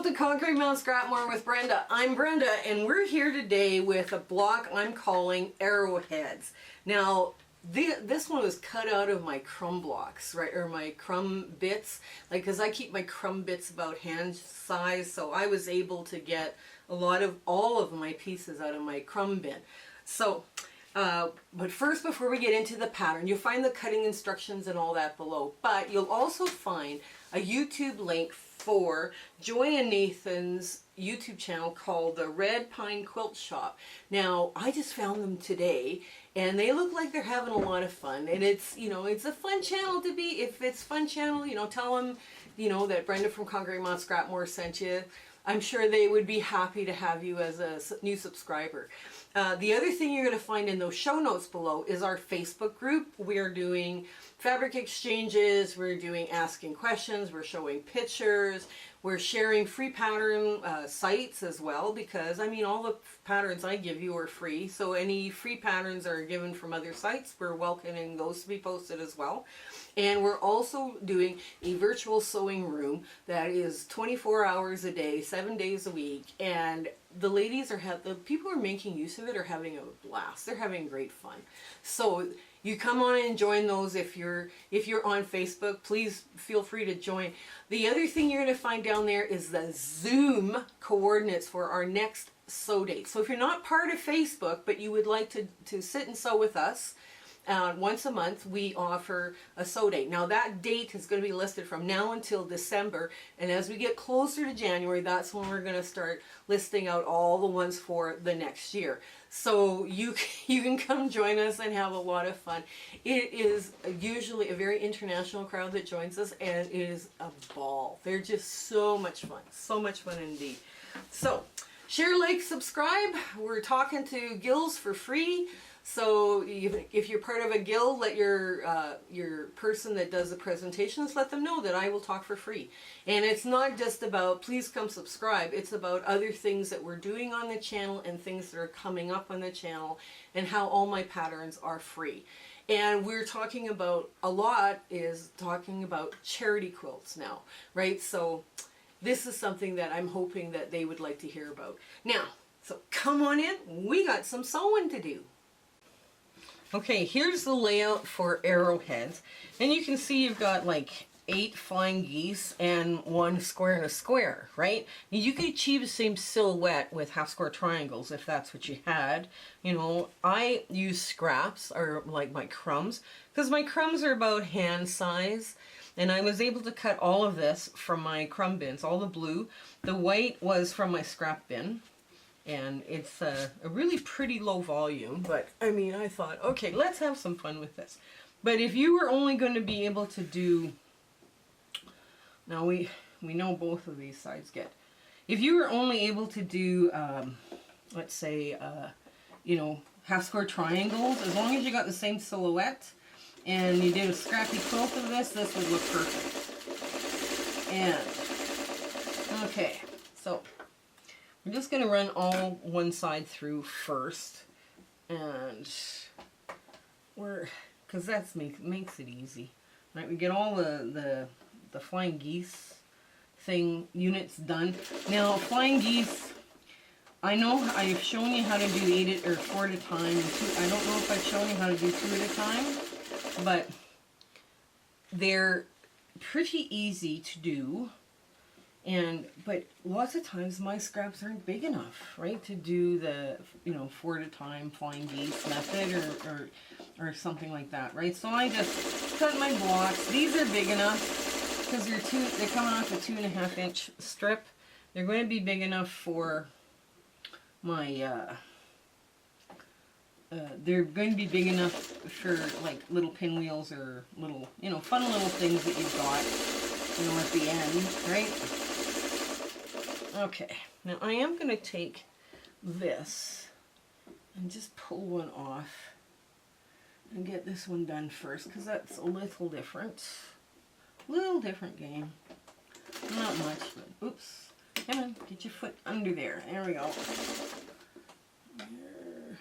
Welcome to Conquering Mount Scrapmore with Brenda. I'm Brenda and we're here today with a block I'm calling Arrowheads. Now this one was cut out of my crumb blocks, right, or my crumb bits, like, because I keep my crumb bits about hand size, so I was able to get all of my pieces out of my crumb bin. So but first, before we get into the pattern, you'll find the cutting instructions and all that below, but you'll also find a YouTube link for Joy and Nathan's YouTube channel called the Red Pine Quilt Shop. Now, I just found them today and they look like they're having a lot of fun, and it's, you know, it's a fun channel to be. If it's a fun channel, you know, tell them, you know, that Brenda from Conquering Mount Scrapmore sent you. I'm sure they would be happy to have you as a new subscriber. The other thing you're going to find in those show notes below is our Facebook group. We are doing fabric exchanges, we're doing asking questions, we're showing pictures, we're sharing free pattern sites as well, because I mean, all the patterns I give you are free, so any free patterns are given from other sites, we're welcoming those to be posted as well. And we're also doing a virtual sewing room that is 24 hours a day, 7 days a week, and the ladies the people who are making use of it are having a blast. They're having great fun. So you come on and join those. If you're on Facebook, please feel free to join. The other thing you're going to find down there is the Zoom coordinates for our next sew date. So if you're not part of Facebook, but you would like to sit and sew with us, once a month we offer a sew date. Now that date is going to be listed from now until December, and as we get closer to January, that's when we're going to start listing out all the ones for the next year. So you can come join us and have a lot of fun. It is usually a very international crowd that joins us, and it is a ball. They're just so much fun indeed. So share, like, subscribe. We're talking to guilds for free. So if you're part of a guild, let your person that does the presentations, let them know that I will talk for free. And it's not just about please come subscribe, it's about other things that we're doing on the channel and things that are coming up on the channel, and how all my patterns are free. And we're talking about talking about charity quilts now, right? So this is something that I'm hoping that they would like to hear about. Now, so come on in, we got some sewing to do. Okay, here's the layout for Arrowheads, and you can see you've got like 8 flying geese and 1 square and a square, right? You could achieve the same silhouette with half square triangles if that's what you had. You know, I use scraps, or like my crumbs, because my crumbs are about hand size, and I was able to cut all of this from my crumb bins, all the blue. The white was from my scrap bin. And it's a really pretty low volume, but I mean, I thought, okay, let's have some fun with this. But if you were only going to be able to do, now we know both of these sides get, if you were only able to do, let's say, you know, half square triangles, as long as you got the same silhouette and you did a scrappy quilt of this would look perfect. And, okay, so I'm just going to run all one side through first, and because that makes it easy. Right, we get all the flying geese units done. Now, flying geese, I know I've shown you how to do 8 or 4 at a time, and 2. I don't know if I've shown you how to do 2 at a time, but they're pretty easy to do. But lots of times my scraps aren't big enough, right, to do the, you know, 4 at a time flying geese method or something like that, right? So I just cut my blocks. These are big enough because they're coming off a 2.5 inch strip. They're going to be big enough for my they're going to be big enough for like little pinwheels or little, you know, fun little things that you've got, you know, at the end, right? Okay, now I am going to take this and just pull one off and get this one done first, because that's a little different game. Not much, but oops. Come on, get your foot under there. There we go. There.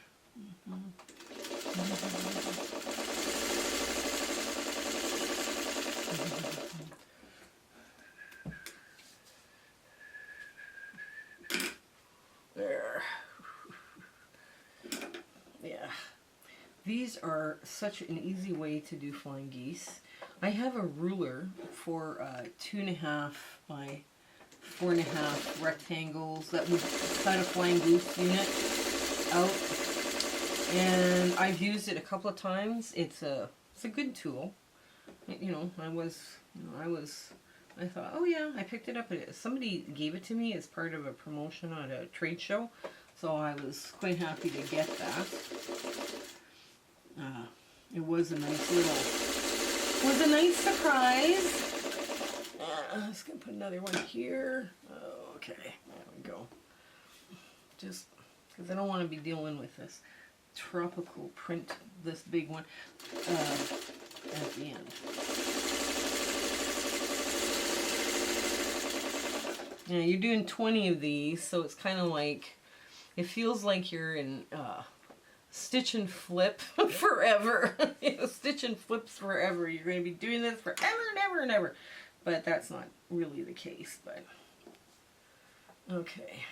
These are such an easy way to do flying geese. I have a ruler for 2.5 by 4.5 rectangles that would cut a flying goose unit out, and I've used it a couple of times. It's a good tool. You know, I thought, oh yeah, I picked it up. Somebody gave it to me as part of a promotion on a trade show, so I was quite happy to get that. It was a nice surprise. I'm just gonna put another one here. Okay, there we go. Just because I don't want to be dealing with this tropical print, this big one, at the end. Yeah, you're doing 20 of these, so it's kind of like, it feels like you're in stitch and flip forever. You know, stitch and flips forever. You're going to be doing this forever and ever and ever. But that's not really the case. But okay.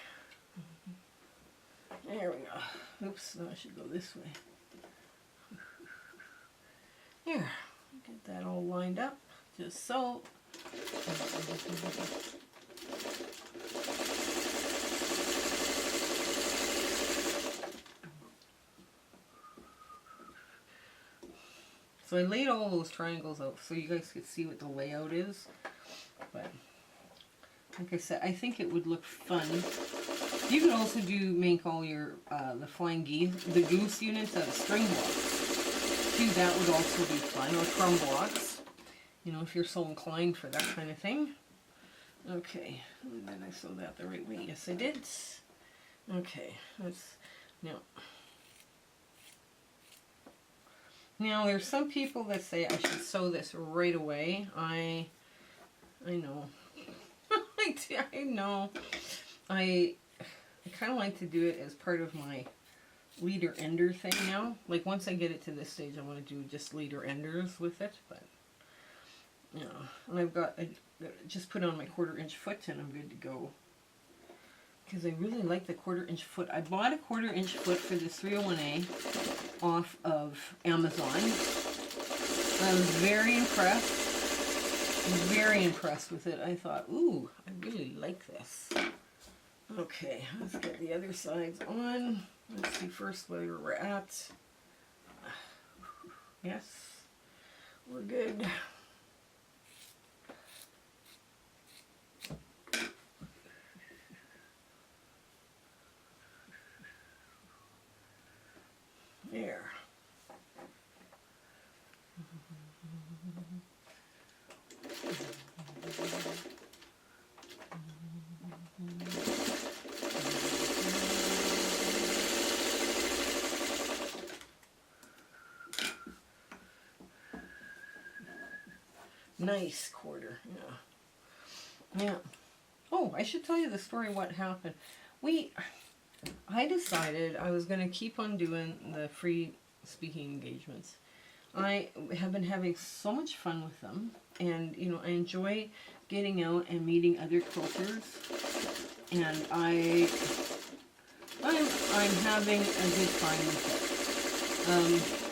There we go. Oops, no, I should go this way. Here, get that all lined up, just so. So I laid all those triangles out so you guys could see what the layout is. But like I said, I think it would look fun. You can also make all your the flying geese, the goose units out of string blocks. Too, that would also be fun, or crumb blocks. You know, if you're so inclined for that kind of thing. Okay, and then I sewed that the right way. Yes, I did. Okay, let's now. Now, there's some people that say I should sew this right away. I know. I know. I kind of like to do it as part of my leader ender thing now. Like, once I get it to this stage, I want to do just leader enders with it. But, you know, and I've got, I just put on my 1/4 inch foot and I'm good to go. Because I really like the 1/4 inch foot. I bought a 1/4 inch foot for this 301A off of Amazon. I was very impressed. Very impressed with it. I thought, ooh, I really like this. Okay, let's get the other sides on. Let's see first where we're at. Yes, we're good. There. Nice 1/4, yeah. Yeah. Oh, I should tell you the story what happened. I decided I was going to keep on doing the free speaking engagements. I have been having so much fun with them, and you know, I enjoy getting out and meeting other quilters, and I'm having a good time with it.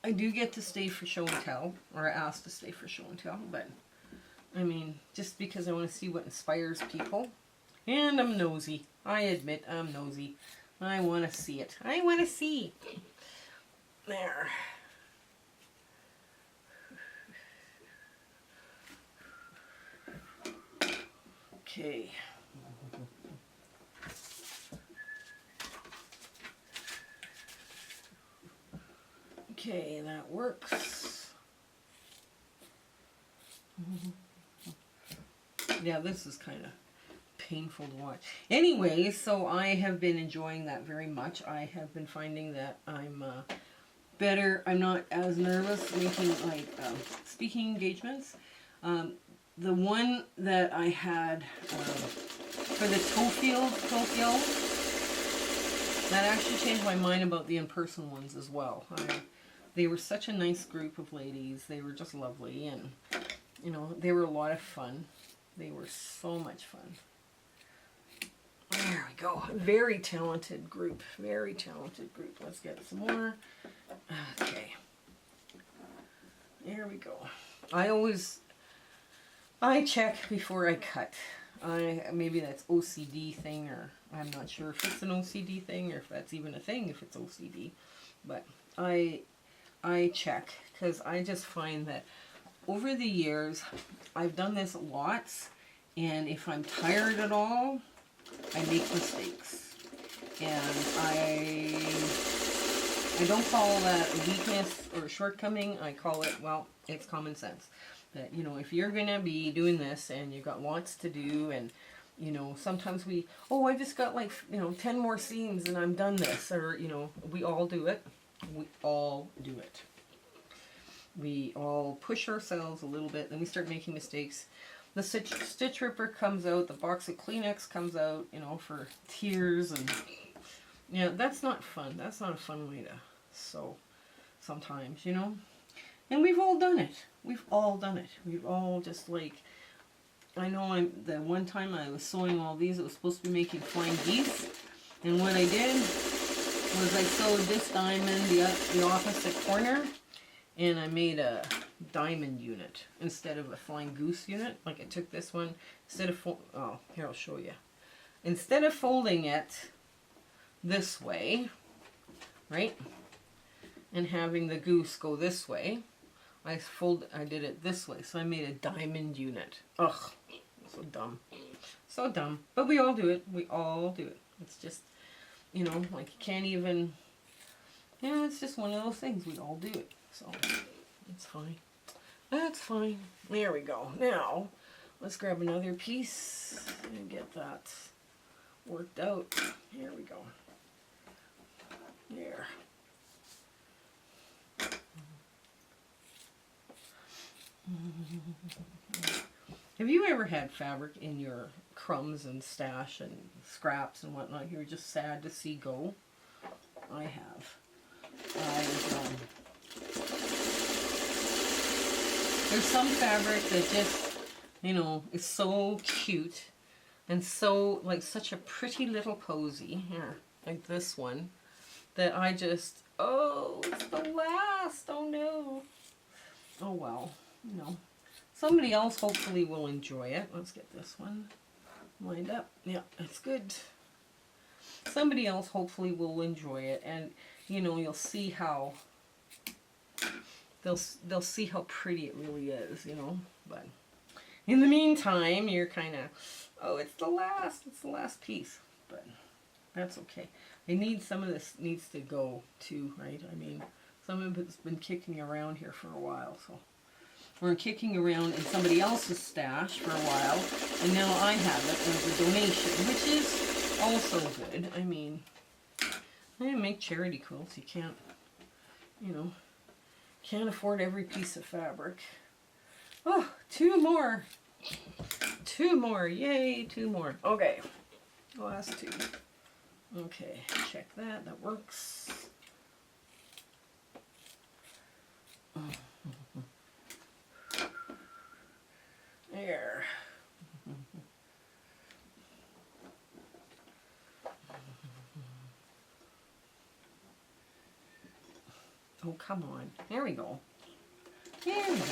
I do get to stay for show and tell, or asked to stay for show and tell, but I mean, just because I want to see what inspires people. And I'm nosy. I admit I'm nosy. I want to see it. I want to see. There. Okay. Okay, that works. Yeah, this is kind of painful to watch. Anyway, so I have been enjoying that very much. I have been finding that I'm better. I'm not as nervous making like speaking engagements. The one that I had for the Tokyo, that actually changed my mind about the in-person ones as well. They were such a nice group of ladies. They were just lovely, and you know, they were a lot of fun. They were so much fun. There we go. Very talented group. Very talented group. Let's get some more. Okay. There we go. I check before I cut. Maybe that's OCD thing, or I'm not sure if it's an OCD thing or if that's even a thing if it's OCD. But I check because I just find that over the years I've done this lots, and if I'm tired at all, I make mistakes. And I don't call that a weakness or a shortcoming. I call it, well, it's common sense. That, you know, if you're going to be doing this and you've got lots to do, and, you know, sometimes I just got like, 10 more seams and I'm done this. Or, we all do it. We all do it. We all push ourselves a little bit, then we start making mistakes. The stitch ripper comes out, the box of Kleenex comes out, for tears, and that's not fun. That's not a fun way to sew sometimes, And we've all done it. We've all done it. We've all just I know the one time I was sewing all these, it was supposed to be making flying geese, and what I did was I sewed this diamond the opposite corner, and I made a diamond unit instead of a flying goose unit. Like I took this one, instead of here I'll show you. Instead of folding it this way, right, and having the goose go this way, I did it this way. So I made a diamond unit. Ugh, so dumb, so dumb. But we all do it. We all do it. It's just, you can't even. Yeah, it's just one of those things. We all do it. So it's fine. That's fine. There we go. Now, let's grab another piece and get that worked out. Here we go. There. Have you ever had fabric in your crumbs and stash and scraps and whatnot you were just sad to see go? I have. There's some fabric that just, is so cute and so, such a pretty little posy, here, like this one, that I just, it's the last, oh no. Oh well, somebody else hopefully will enjoy it. Let's get this one lined up. Yeah, that's good. Somebody else hopefully will enjoy it, and you'll see how they'll see how pretty it really is, but in the meantime you're kind of, it's the last piece, but that's okay. Some of this needs to go too, right? I mean, some of it's been kicking around here for a while, so we're kicking around in somebody else's stash for a while, and now I have it as a donation, which is also good. I mean, I make charity quilts. You can't, can't afford every piece of fabric. Oh, two more. Yay, 2 more. Okay, last 2. Okay, check that. That works. There. Oh, come on. There we go. There we go.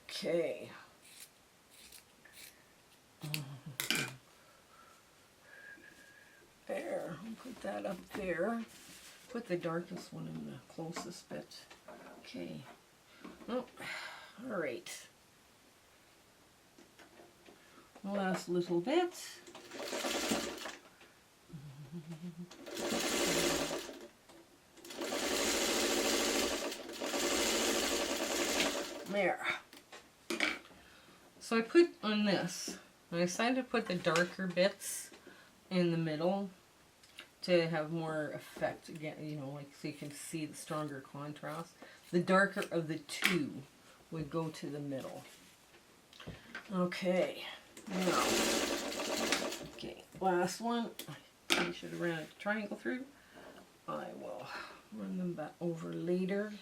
Okay. There. I'll put that up there. Put the darkest one in the closest bit. Okay. Oh, all right. Last little bit. There. So I put on this, I decided to put the darker bits in the middle to have more effect again, so you can see the stronger contrast. The darker of the two would go to the middle. Okay, now, last one. I should have ran a triangle through. I will run them back over later.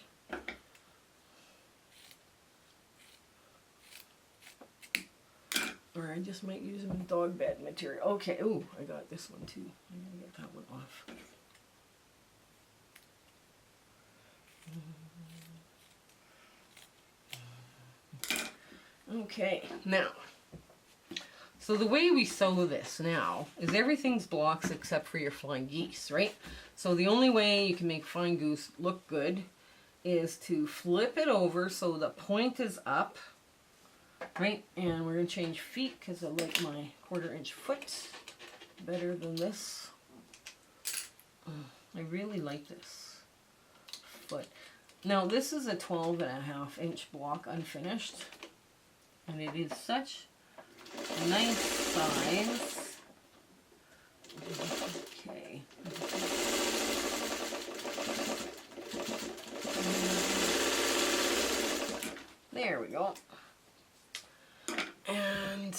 Or I just might use them in dog bed material. Okay, ooh, I got this one too. I'm gonna get that one off. Okay, now, so the way we sew this now is everything's blocks except for your flying geese, right? So the only way you can make flying goose look good is to flip it over so the point is up, right? And we're going to change feet because I like my 1/4 inch foot better than this. I really like this foot. Now this is a 12.5 inch block unfinished, and it is such a nice size. Okay. There we go. And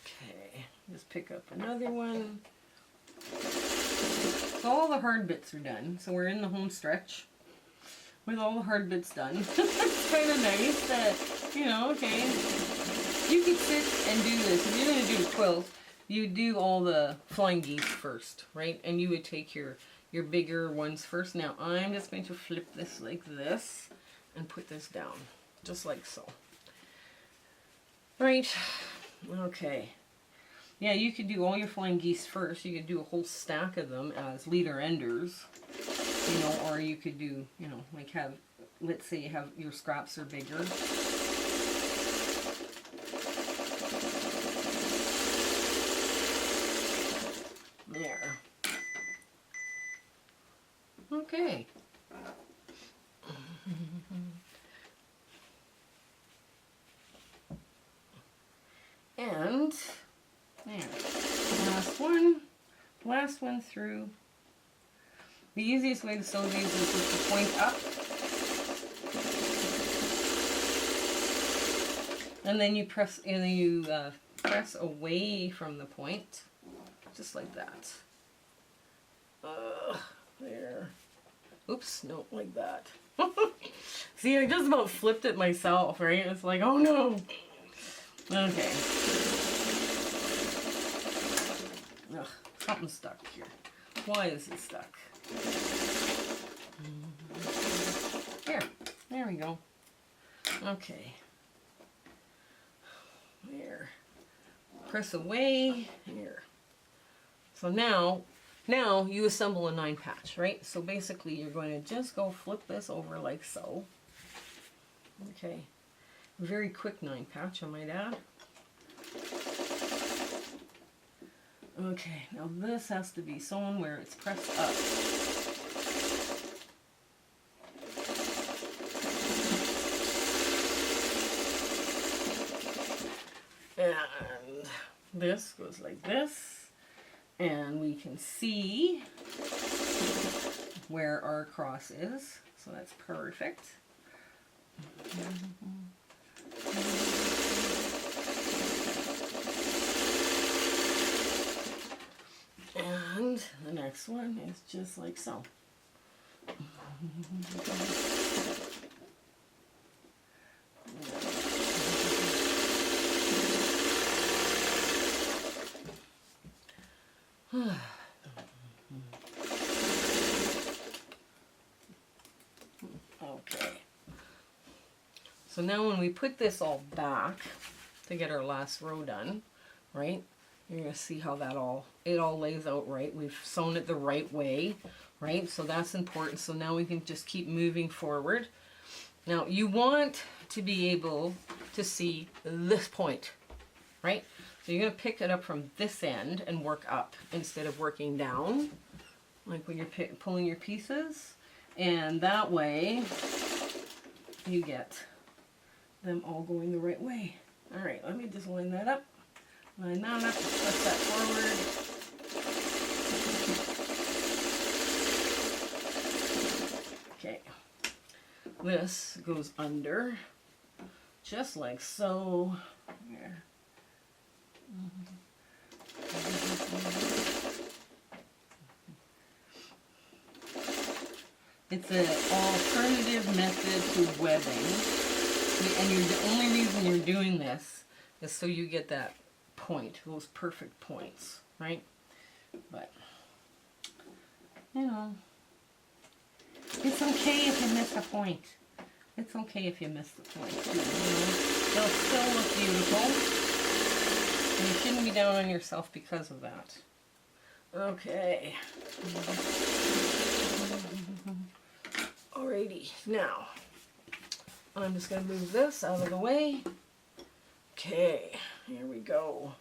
okay, just pick up another one. So all the hard bits are done. So we're in the home stretch with all the hard bits done. It's kind of nice that, you know, okay, you can sit and do this. If you're going to do a quilt, you do all the flying geese first, right? And you would take your bigger ones first. Now I'm just going to flip this like this and put this down, just like so. Right, okay. Yeah, you could do all your flying geese first. You could do a whole stack of them as leader enders, you know, or you could do, you know, like have, let's say you have your scraps are bigger. There. Okay. And there, last one through. The easiest way to sew these is with the point up, and then you press, and then you press away from the point, just like that. There. Oops, no, like that. See, I just about flipped it myself, right? It's like, oh no. Okay. Ugh, something's stuck here. Why is it stuck? Here. There we go. Okay. There. Press away. Here. So now you assemble a 9 patch, right? So basically you're going to just go flip this over like so. Okay. Very quick 9 patch, I might add. Okay, now this has to be sewn where it's pressed up. And this goes like this. And we can see where our cross is. So that's perfect. And the next one is just like so. Okay. So now when we put this all back to get our last row done, right? You're going to see how it all lays out right. We've sewn it the right way, right? So that's important. So now we can just keep moving forward. Now you want to be able to see this point, right? So you're going to pick it up from this end and work up instead of working down, like when you're pulling your pieces. And that way you get them all going the right way. All right, let me just line that up. Line that up, press that forward. Okay, this goes under, just like so. Here. It's an alternative method to webbing, and the only reason you're doing this is so you get that point, those perfect points, right? But, you know, it's okay if you miss a point. It's okay if you miss the point, too, you know. They'll still look beautiful. And you shouldn't be down on yourself because of that. Okay. Alrighty, now, I'm just going to move this out of the way. Okay, here we go.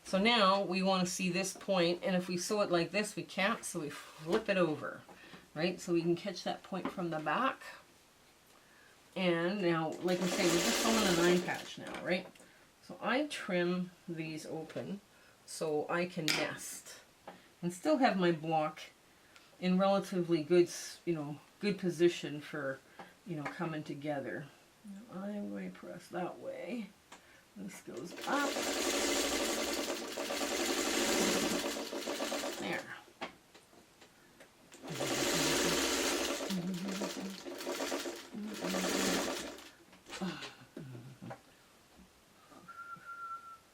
So now we want to see this point, and if we sew it like this, we can't, so we flip it over, right? So we can catch that point from the back. And now, like I say, we're just sewing a 9 patch now, right? So I trim these open so I can nest and still have my block in relatively good, you know, good position for, you know, coming together. Now I'm going to press that way. This goes up. There.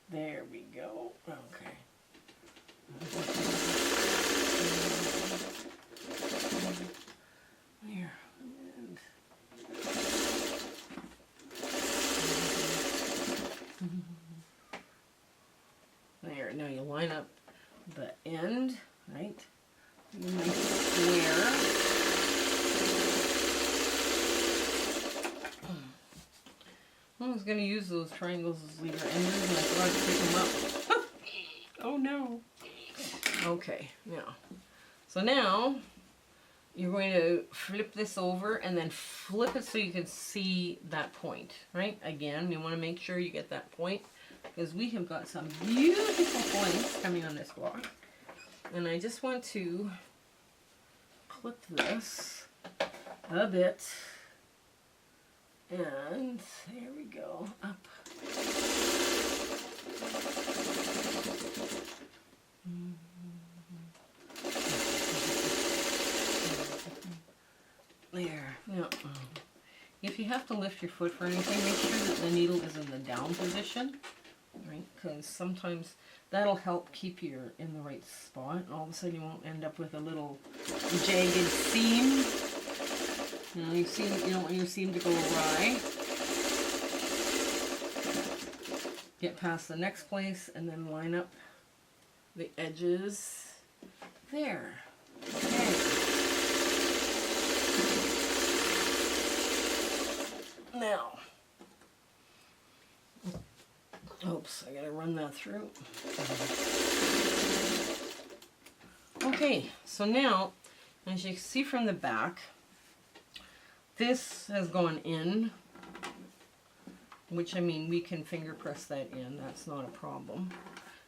There we go. Okay. There. And there. Now you line up the end, right? You make it square. I was going to use those triangles as leader enders and I forgot to pick them up. Oh no. Okay, now. So now you're going to flip this over and then flip it so you can see that point, right? Again, you want to make sure you get that point because we have got some beautiful points coming on this block. And I just want to clip this a bit. And there we go, up. There. Now, if you have to lift your foot for anything, make sure that the needle is in the down position, right? Because sometimes that'll help keep you in the right spot. And all of a sudden you won't end up with a little jagged seam. You know, you don't want your seam to go awry. Get past the next place and then line up the edges there. Okay. Now, oops, I gotta run that through. Okay, so now, as you can see from the back, this has gone in, which I mean we can finger press that in, that's not a problem.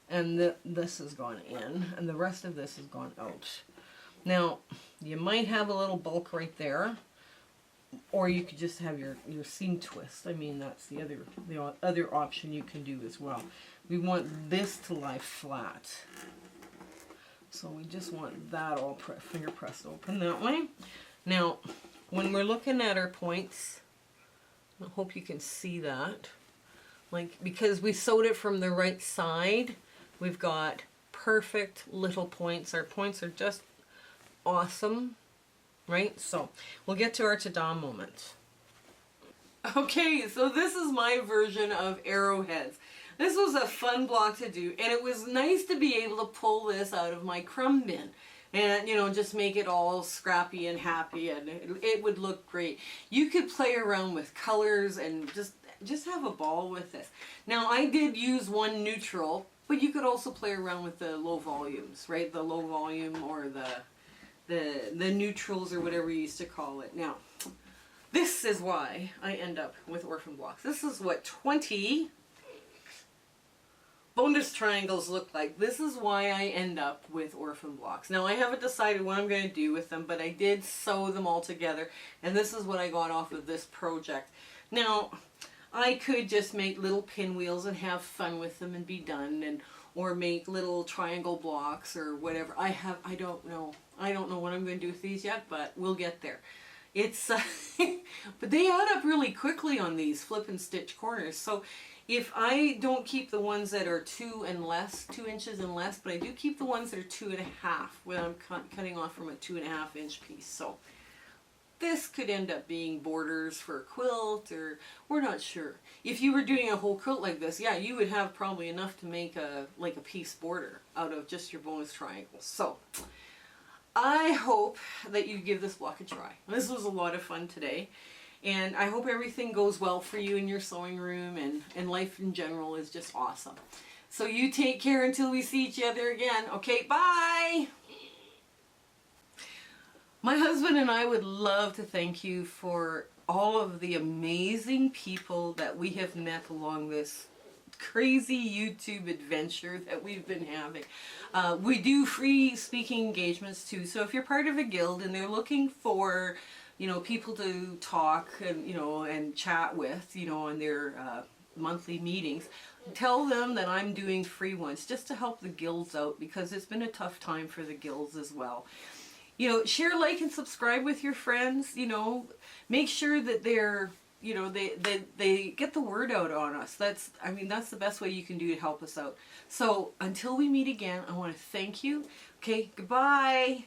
And this has gone in, and the rest of this has gone out. Now, you might have a little bulk right there, or you could just have your seam twist. I mean, that's the other option you can do as well. We want this to lie flat. So we just want that all finger pressed open that way. Now, when we're looking at our points, I hope you can see that. Like, because we sewed it from the right side, we've got perfect little points. Our points are just awesome, right? So, we'll get to our ta-da moment. Okay, so this is my version of Arrowheads. This was a fun block to do, and it was nice to be able to pull this out of my crumb bin. And, you know, just make it all scrappy and happy, and it would look great. You could play around with colors and just have a ball with this. Now, I did use one neutral, but you could also play around with the low volumes, right? The low volume or the neutrals or whatever you used to call it. Now, this is why I end up with orphan blocks. This is what 20 bonus triangles look like. This is why I end up with orphan blocks. Now, I haven't decided what I'm going to do with them, but I did sew them all together, and this is what I got off of this project. Now, I could just make little pinwheels and have fun with them and be done, or make little triangle blocks or whatever. I don't know. I don't know what I'm going to do with these yet, but we'll get there. It's but they add up really quickly on these flip and stitch corners. So If I don't keep the ones that are 2 inches and less, but I do keep the ones that are 2.5 when I'm cutting off from a 2.5 inch piece. So this could end up being borders for a quilt, or we're not sure. If you were doing a whole quilt like this, yeah, you would have probably enough to make a piece border out of just your bonus triangles. So I hope that you give this block a try. This was a lot of fun today. And I hope everything goes well for you in your sewing room, and life in general is just awesome. So you take care until we see each other again. Okay, bye! My husband and I would love to thank you for all of the amazing people that we have met along this crazy YouTube adventure that we've been having. We do free speaking engagements too, so if you're part of a guild and they're looking for people to talk and, and chat with, in their monthly meetings, tell them that I'm doing free ones just to help the guilds out, because it's been a tough time for the guilds as well. Share, like, and subscribe with your friends. Make sure that they're, they get the word out on us. That's the best way you can do to help us out. So until we meet again, I want to thank you. Okay, goodbye.